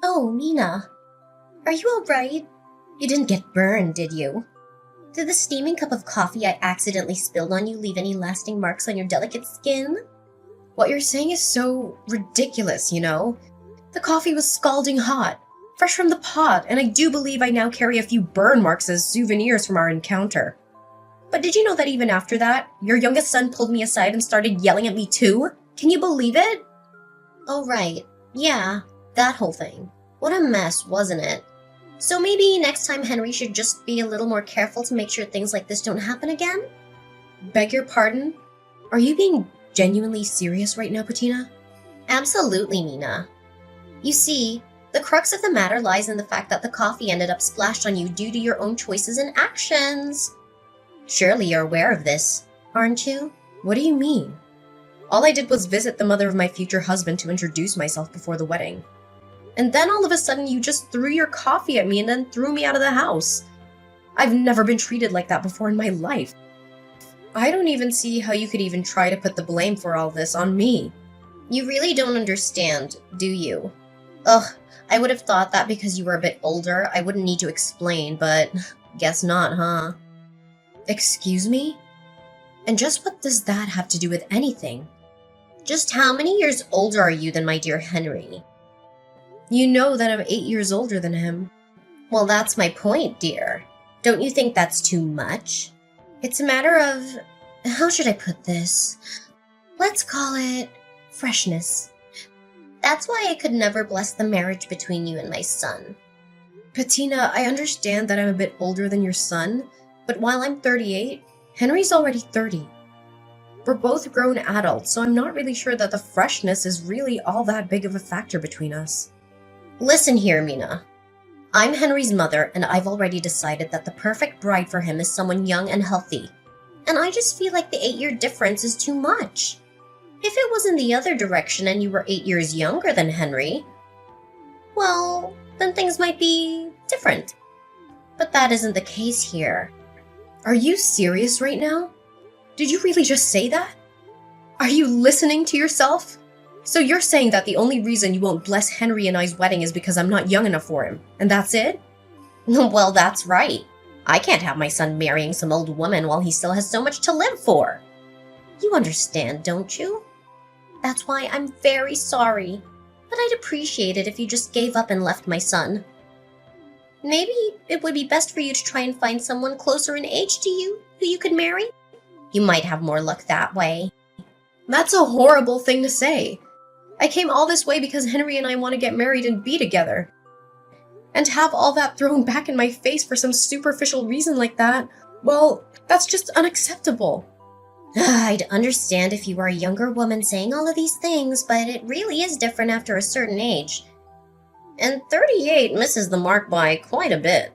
Oh, Mina, are you alright? You didn't get burned, did you? Did the steaming cup of coffee I accidentally spilled on you leave any lasting marks on your delicate skin? What you're saying is so ridiculous, you know? The coffee was scalding hot, fresh from the pot, and I do believe I now carry a few burn marks as souvenirs from our encounter. But did you know that even after that, your youngest son pulled me aside and started yelling at me too? Can you believe it? Oh, right. Yeah, that whole thing. What a mess, wasn't it? So maybe next time Henry should just be a little more careful to make sure things like this don't happen again? Beg your pardon? Are you being genuinely serious right now, Patina? Absolutely, Mina. You see, the crux of the matter lies in the fact that the coffee ended up splashed on you due to your own choices and actions. Surely you're aware of this, aren't you? What do you mean? All I did was visit the mother of my future husband to introduce myself before the wedding. And then all of a sudden you just threw your coffee at me and then threw me out of the house. I've never been treated like that before in my life. I don't even see how you could even try to put the blame for all this on me. You really don't understand, do you? Ugh, I would have thought that because you were a bit older, I wouldn't need to explain, but guess not, huh? Excuse me? And just what does that have to do with anything? Just how many years older are you than my dear Henry? You know that I'm 8 years older than him. Well, that's my point, dear. Don't you think that's too much? It's a matter of... how should I put this? Let's call it freshness. That's why I could never bless the marriage between you and my son. Patina, I understand that I'm a bit older than your son, but while I'm 38, Henry's already 30. We're both grown adults, so I'm not really sure that the freshness is really all that big of a factor between us. Listen here, Mina. I'm Henry's mother, and I've already decided that the perfect bride for him is someone young and healthy. And I just feel like the 8-year difference is too much. If it was in the other direction and you were 8 years younger than Henry, well, then things might be different. But that isn't the case here. Are you serious right now? Did you really just say that? Are you listening to yourself? So you're saying that the only reason you won't bless Henry and I's wedding is because I'm not young enough for him, and that's it? Well, that's right. I can't have my son marrying some old woman while he still has so much to live for. You understand, don't you? That's why I'm very sorry, but I'd appreciate it if you just gave up and left my son. Maybe it would be best for you to try and find someone closer in age to you who you could marry. You might have more luck that way. That's a horrible thing to say. I came all this way because Henry and I want to get married and be together. And to have all that thrown back in my face for some superficial reason like that, well, that's just unacceptable. I'd understand if you were a younger woman saying all of these things, but it really is different after a certain age. And 38 misses the mark by quite a bit.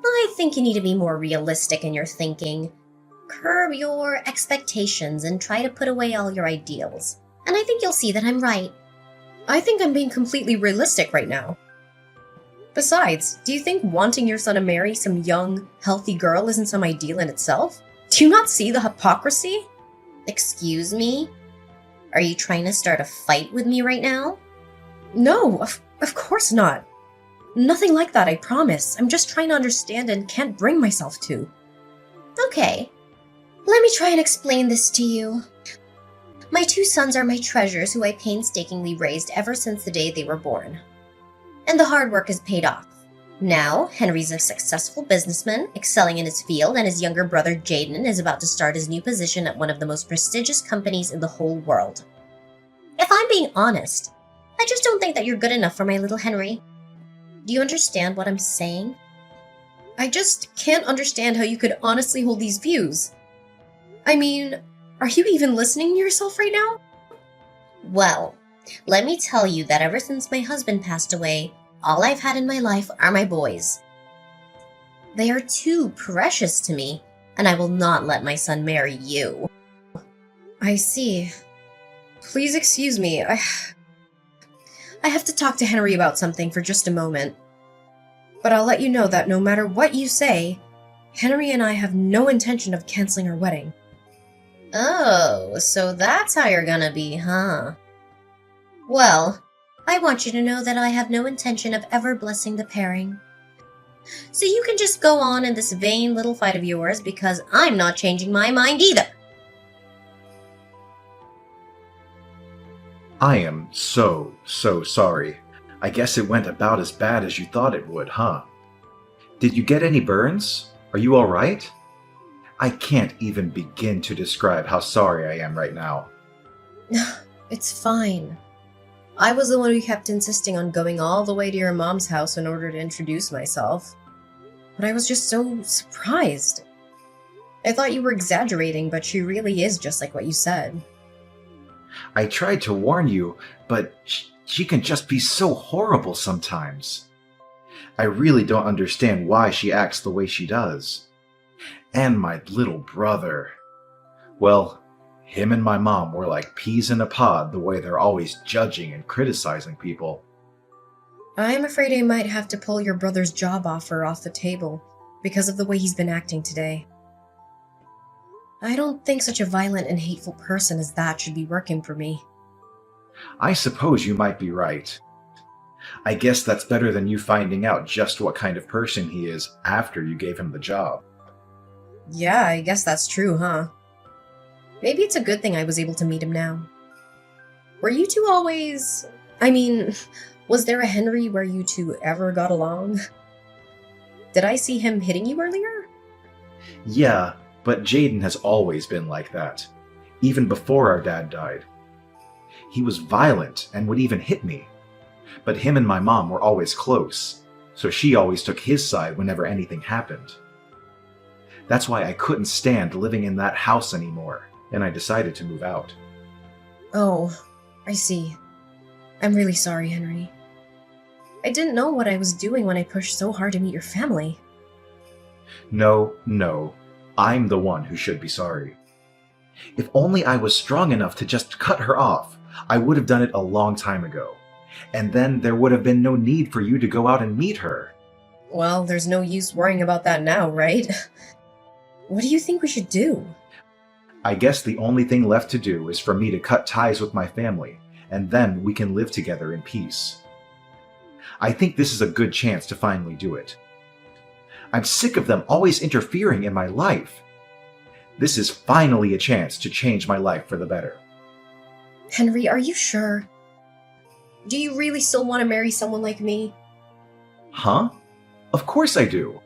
I think you need to be more realistic in your thinking. Curb your expectations and try to put away all your ideals. And I think you'll see that I'm right. I think I'm being completely realistic right now. Besides, do you think wanting your son to marry some young, healthy girl isn't some ideal in itself? Do you not see the hypocrisy? Excuse me? Are you trying to start a fight with me right now? No, of course not. Nothing like that, I promise. I'm just trying to understand and can't bring myself to. Okay. Let me try and explain this to you. My 2 sons are my treasures who I painstakingly raised ever since the day they were born. And the hard work has paid off. Now, Henry's a successful businessman, excelling in his field, and his younger brother Jaden is about to start his new position at one of the most prestigious companies in the whole world. If I'm being honest, I just don't think that you're good enough for my little Henry. Do you understand what I'm saying? I just can't understand how you could honestly hold these views. I mean, are you even listening to yourself right now? Well, let me tell you that ever since my husband passed away, all I've had in my life are my boys. They are too precious to me, and I will not let my son marry you. I see. Please excuse me, I have to talk to Henry about something for just a moment. But I'll let you know that no matter what you say, Henry and I have no intention of canceling our wedding. Oh, so that's how you're gonna be, huh? Well, I want you to know that I have no intention of ever blessing the pairing. So you can just go on in this vain little fight of yours because I'm not changing my mind either. I am so sorry. I guess it went about as bad as you thought it would, huh? Did you get any burns? Are you alright? I can't even begin to describe how sorry I am right now. It's fine. I was the one who kept insisting on going all the way to your mom's house in order to introduce myself. But I was just so surprised. I thought you were exaggerating, but she really is just like what you said. I tried to warn you, but she can just be so horrible sometimes. I really don't understand why she acts the way she does. And my little brother. Well, him and my mom were like peas in a pod the way they're always judging and criticizing people. I'm afraid I might have to pull your brother's job offer off the table because of the way he's been acting today. I don't think such a violent and hateful person as that should be working for me. I suppose you might be right. I guess that's better than you finding out just what kind of person he is after you gave him the job. Yeah, I guess that's true, huh? Maybe it's a good thing I was able to meet him now. Were you two always... was there a Henry where you two ever got along? Did I see him hitting you earlier? Yeah, but Jaden has always been like that, even before our dad died. He was violent and would even hit me. But him and my mom were always close, so she always took his side whenever anything happened. That's why I couldn't stand living in that house anymore, and I decided to move out. Oh, I see. I'm really sorry, Henry. I didn't know what I was doing when I pushed so hard to meet your family. No, I'm the one who should be sorry. If only I was strong enough to just cut her off, I would have done it a long time ago. And then there would have been no need for you to go out and meet her. Well, there's no use worrying about that now, right? What do you think we should do? I guess the only thing left to do is for me to cut ties with my family, and then we can live together in peace. I think this is a good chance to finally do it. I'm sick of them always interfering in my life. This is finally a chance to change my life for the better. Henry, are you sure? Do you really still want to marry someone like me? Huh? Of course I do.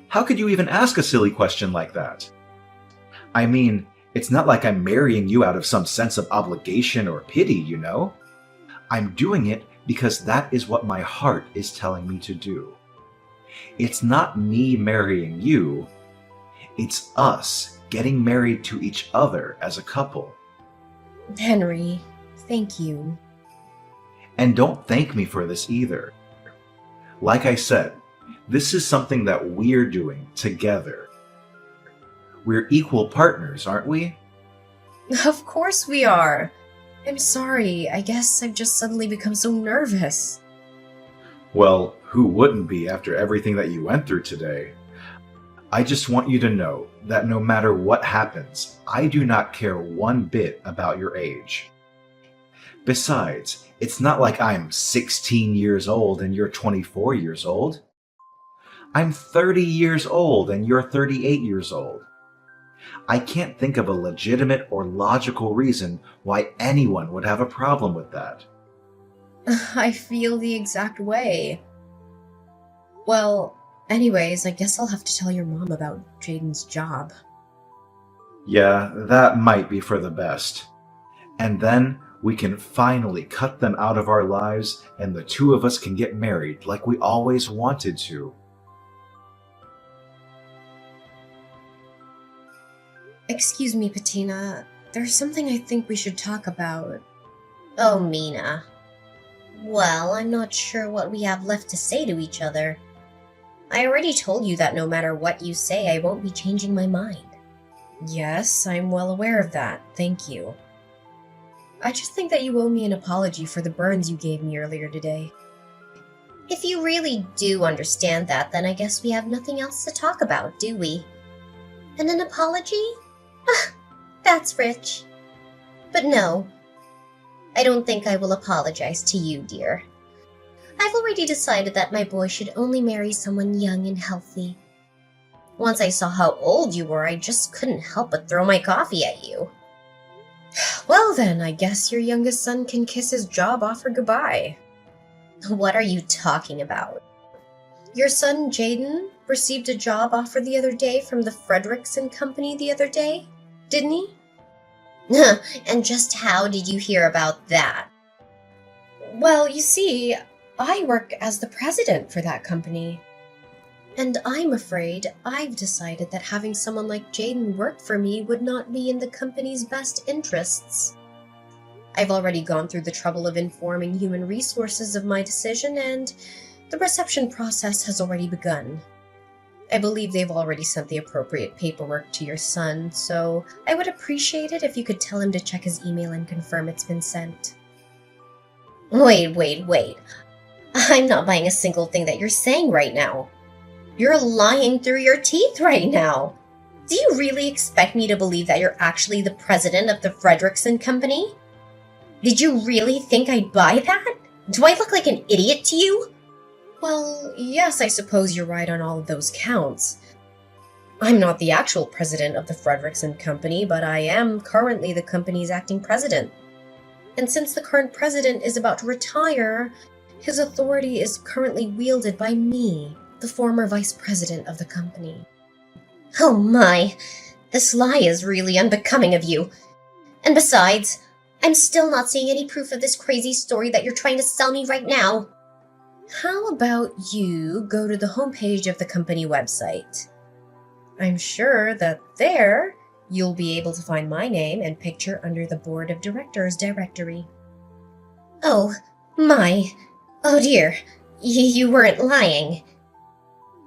How could you even ask a silly question like that? I mean, it's not like I'm marrying you out of some sense of obligation or pity, you know? I'm doing it because that is what my heart is telling me to do. It's not me marrying you, it's us getting married to each other as a couple. Henry, thank you. And don't thank me for this either. Like I said, this is something that we're doing together. We're equal partners, aren't we? Of course we are. I'm sorry, I guess I've just suddenly become so nervous. Well, who wouldn't be after everything that you went through today? I just want you to know that no matter what happens, I do not care one bit about your age. Besides, it's not like I'm 16 years old and you're 24 years old. I'm 30 years old and you're 38 years old. I can't think of a legitimate or logical reason why anyone would have a problem with that. I feel the exact way. Well, anyways, I guess I'll have to tell your mom about Jaden's job. Yeah, that might be for the best. And then we can finally cut them out of our lives and the two of us can get married like we always wanted to. Excuse me, Patina. There's something I think we should talk about. Oh, Mina. Well, I'm not sure what we have left to say to each other. I already told you that no matter what you say, I won't be changing my mind. Yes, I'm well aware of that. Thank you. I just think that you owe me an apology for the burns you gave me earlier today. If you really do understand that, then I guess we have nothing else to talk about, do we? And an apology? That's rich. But no. I don't think I will apologize to you, dear. I've already decided that my boy should only marry someone young and healthy. Once I saw how old you were, I just couldn't help but throw my coffee at you. Well then, I guess your youngest son can kiss his job offer goodbye. What are you talking about? Your son, Jaden, received a job offer the other day from the Frederickson Company the other day, didn't he? And just how did you hear about that? Well, you see, I work as the president for that company. And I'm afraid I've decided that having someone like Jaden work for me would not be in the company's best interests. I've already gone through the trouble of informing human resources of my decision, and the reception process has already begun. I believe they've already sent the appropriate paperwork to your son, so I would appreciate it if you could tell him to check his email and confirm it's been sent. Wait. I'm not buying a single thing that you're saying right now. You're lying through your teeth right now. Do you really expect me to believe that you're actually the president of the Frederickson Company? Did you really think I'd buy that? Do I look like an idiot to you? Well, yes, I suppose you're right on all of those counts. I'm not the actual president of the Frederickson Company, but I am currently the company's acting president. And since the current president is about to retire, his authority is currently wielded by me, the former vice president of the company. Oh my, this lie is really unbecoming of you. And besides, I'm still not seeing any proof of this crazy story that you're trying to sell me right now. How about you go to the homepage of the company website? I'm sure that there you'll be able to find my name and picture under the board of directors directory. Oh, my. Oh dear, you weren't lying.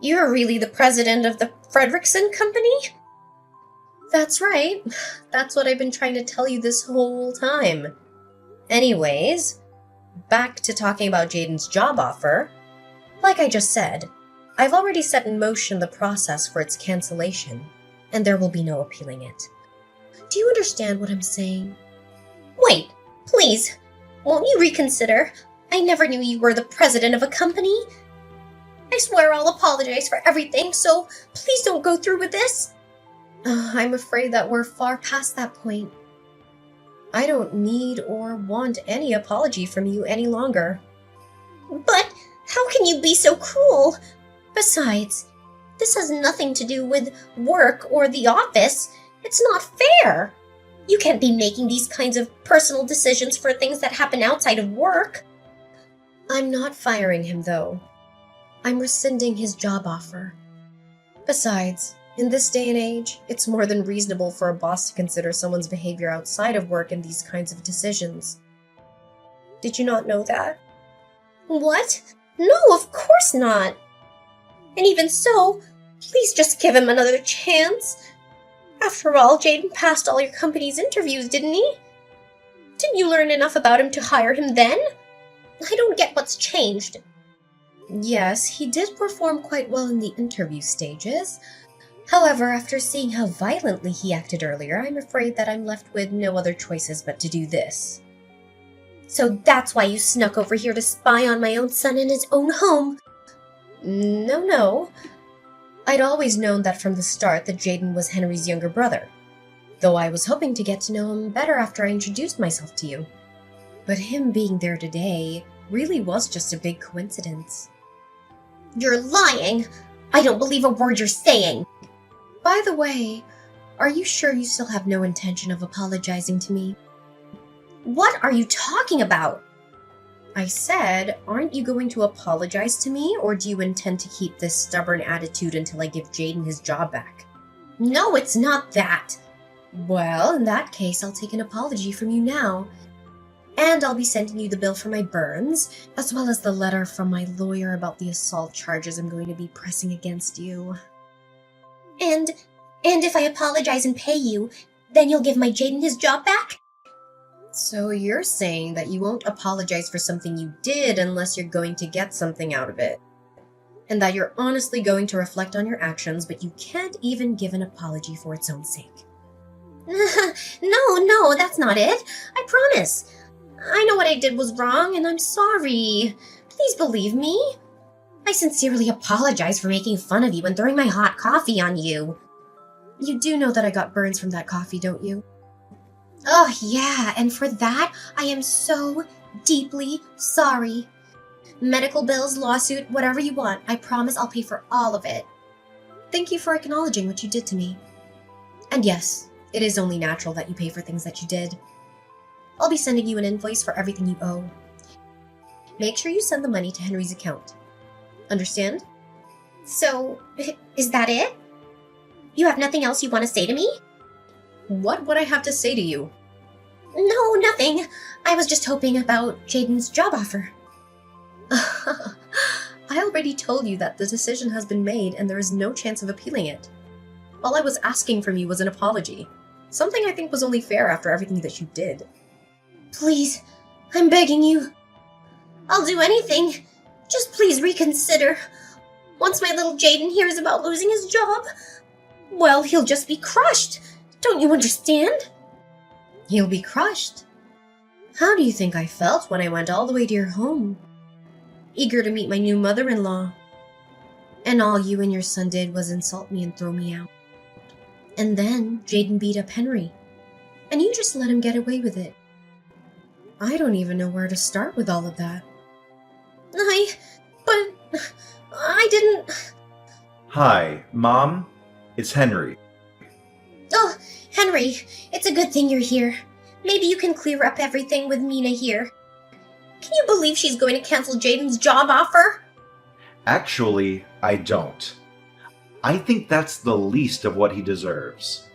You're really the president of the Frederickson Company? That's right. That's what I've been trying to tell you this whole time. Anyways, back to talking about Jaden's job offer. Like I just said, I've already set in motion the process for its cancellation, and there will be no appealing it. Do you understand what I'm saying? Wait, please, won't you reconsider? I never knew you were the president of a company. I swear I'll apologize for everything, so please don't go through with this. I'm afraid that we're far past that point. I don't need or want any apology from you any longer. But how can you be so cruel? Besides, this has nothing to do with work or the office. It's not fair. You can't be making these kinds of personal decisions for things that happen outside of work. I'm not firing him, though. I'm rescinding his job offer. Besides, in this day and age, it's more than reasonable for a boss to consider someone's behavior outside of work in these kinds of decisions. Did you not know that? What? No, of course not. And even so, please just give him another chance. After all, Jaden passed all your company's interviews, didn't he? Didn't you learn enough about him to hire him then? I don't get what's changed. Yes, he did perform quite well in the interview stages. However, after seeing how violently he acted earlier, I'm afraid that I'm left with no other choices but to do this. So that's why you snuck over here to spy on my own son in his own home? No. I'd always known that from the start that Jaden was Henry's younger brother, though I was hoping to get to know him better after I introduced myself to you. But him being there today really was just a big coincidence. You're lying! I don't believe a word you're saying! By the way, are you sure you still have no intention of apologizing to me? What are you talking about? I said, aren't you going to apologize to me, or do you intend to keep this stubborn attitude until I give Jaden his job back? No, it's not that. Well, in that case, I'll take an apology from you now. And I'll be sending you the bill for my burns, as well as the letter from my lawyer about the assault charges I'm going to be pressing against you. And if I apologize and pay you, then you'll give my Jaden his job back? So you're saying that you won't apologize for something you did unless you're going to get something out of it. And that you're honestly going to reflect on your actions, but you can't even give an apology for its own sake. No, that's not it. I promise. I know what I did was wrong, and I'm sorry. Please believe me. I sincerely apologize for making fun of you and throwing my hot coffee on you. You do know that I got burns from that coffee, don't you? Oh, yeah, and for that, I am so deeply sorry. Medical bills, lawsuit, whatever you want, I promise I'll pay for all of it. Thank you for acknowledging what you did to me. And yes, it is only natural that you pay for things that you did. I'll be sending you an invoice for everything you owe. Make sure you send the money to Henry's account. Understand? So, is that it? You have nothing else you want to say to me? What would I have to say to you? No, nothing. I was just hoping about Jaden's job offer. I already told you that the decision has been made and there is no chance of appealing it. All I was asking from you was an apology. Something I think was only fair after everything that you did. Please, I'm begging you. I'll do anything. Just please reconsider. Once my little Jaden hears about losing his job, well, he'll just be crushed. Don't you understand? He'll be crushed. How do you think I felt when I went all the way to your home? Eager to meet my new mother-in-law. And all you and your son did was insult me and throw me out. And then Jaden beat up Henry. And you just let him get away with it. I don't even know where to start with all of that. But I didn't... Hi, Mom. It's Henry. Oh, Henry, it's a good thing you're here. Maybe you can clear up everything with Mina here. Can you believe she's going to cancel Jaden's job offer? Actually, I don't. I think that's the least of what he deserves.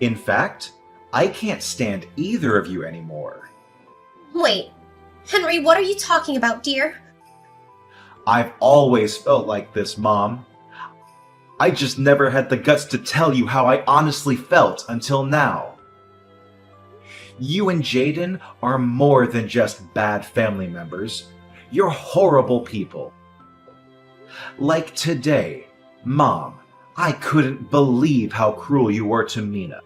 In fact, I can't stand either of you anymore. Wait, Henry, what are you talking about, dear? I've always felt like this, Mom. I just never had the guts to tell you how I honestly felt until now. You and Jaden are more than just bad family members. You're horrible people. Like today, Mom, I couldn't believe how cruel you were to Mina.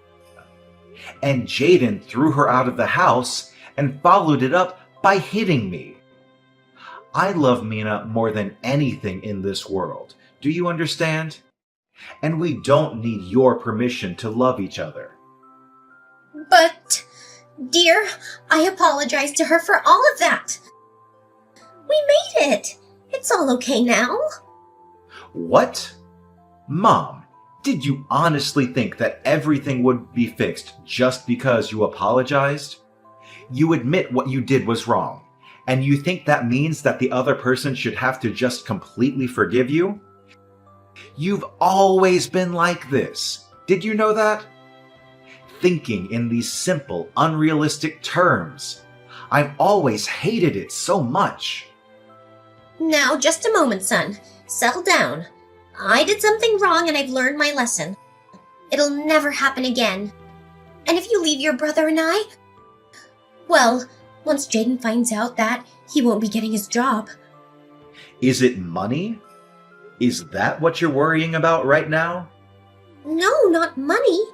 And Jaden threw her out of the house and followed it up by hitting me. I love Mina more than anything in this world. Do you understand? And we don't need your permission to love each other. But, dear, I apologize to her for all of that. We made it. It's all okay now. What? Mom, did you honestly think that everything would be fixed just because you apologized? You admit what you did was wrong, and you think that means that the other person should have to just completely forgive you? You've always been like this. Did you know that? Thinking in these simple, unrealistic terms. I've always hated it so much. Now, just a moment, son. Settle down. I did something wrong and I've learned my lesson. It'll never happen again. And if you leave your brother and I, well, once Jaden finds out that, he won't be getting his job. Is it money? Is that what you're worrying about right now? No, not money.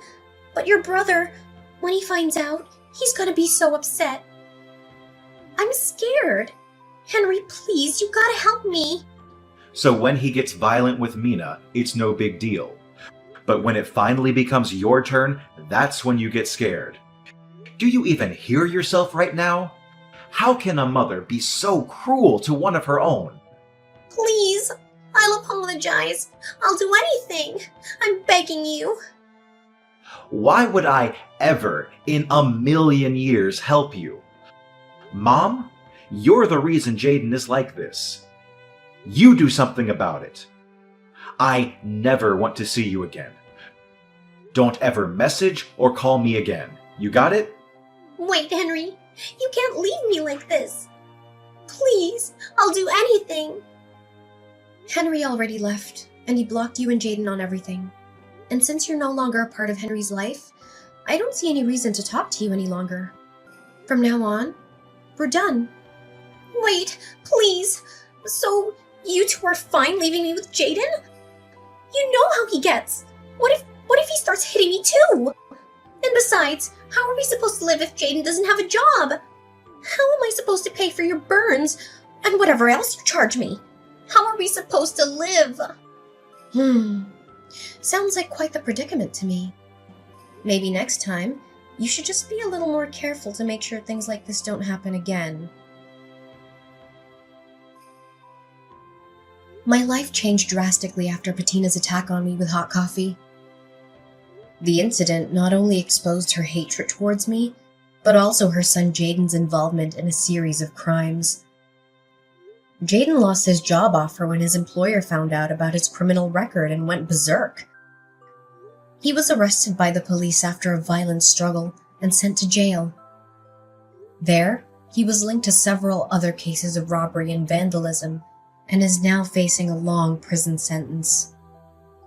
But your brother, when he finds out, he's gonna be so upset. I'm scared. Henry, please, you gotta help me. So when he gets violent with Mina, it's no big deal. But when it finally becomes your turn, that's when you get scared. Do you even hear yourself right now? How can a mother be so cruel to one of her own? Please, I'll apologize. I'll do anything. I'm begging you. Why would I ever in a million years help you? Mom, you're the reason Jaden is like this. You do something about it. I never want to see you again. Don't ever message or call me again. You got it? Wait, Henry. You can't leave me like this. Please, I'll do anything. Henry already left, and he blocked you and Jaden on everything. And since you're no longer a part of Henry's life, I don't see any reason to talk to you any longer. From now on, we're done. Wait, please. So, you two are fine leaving me with Jaden? You know how he gets. What if he starts hitting me too? And besides, how are we supposed to live if Jaden doesn't have a job? How am I supposed to pay for your burns and whatever else you charge me? How are we supposed to live? Sounds like quite the predicament to me. Maybe next time, you should just be a little more careful to make sure things like this don't happen again. My life changed drastically after Patina's attack on me with hot coffee. The incident not only exposed her hatred towards me, but also her son Jaden's involvement in a series of crimes. Jaden lost his job offer when his employer found out about his criminal record and went berserk. He was arrested by the police after a violent struggle and sent to jail. There, he was linked to several other cases of robbery and vandalism, and is now facing a long prison sentence.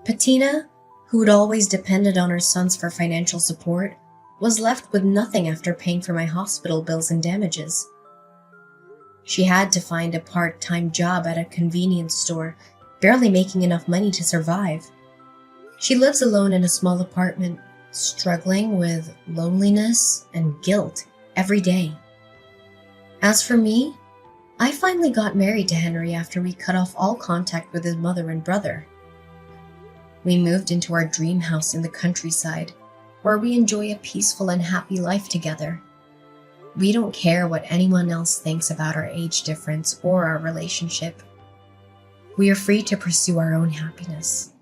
Patina, who had always depended on her sons for financial support, was left with nothing after paying for my hospital bills and damages. She had to find a part-time job at a convenience store, barely making enough money to survive. She lives alone in a small apartment, struggling with loneliness and guilt every day. As for me, I finally got married to Henry after we cut off all contact with his mother and brother. We moved into our dream house in the countryside, where we enjoy a peaceful and happy life together. We don't care what anyone else thinks about our age difference or our relationship. We are free to pursue our own happiness.